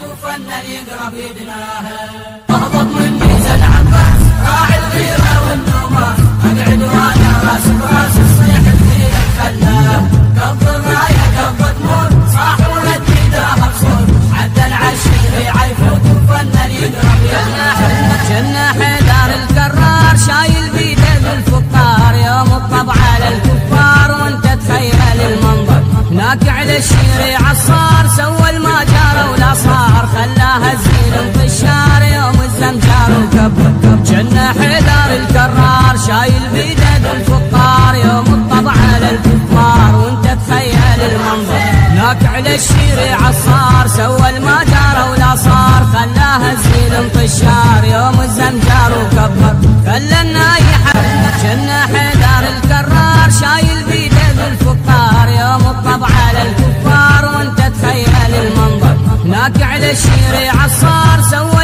وتفنن يقرا بيدناها. اهبط من ميزان عباس راعي الغيره والنومه، اقعد وانا راس براس الصيح الدين الخلاه. قبض الرايه قبض موت صاح وردي داها بصوت، عدى العشيري عيف وتفنن يقرا بيدناها. جنة حيدر الكرار شايل بيده بالفقار، يوم الطبع على الكفار وانت تخيل المنظر. هناك على الشيري عصار سوى الما جار ولا صار، خلاها الزين انتشار يوم الزمجار وكبر. جنة حيدر الكرار شايل بيده بالفقار، يوم الطبع على الكفار وانت تخيل المنظر. هناك على الشيري عصار سوى الما جار ولا صار، خلاها الزين انتشار يوم الزمجار وكبر. خلى النايحة جنة حيدر الكرار شايل بيده بالفقار، يوم الطبع على الكفار وانت تخيل المنظر. هناك على الشيري عصار سوى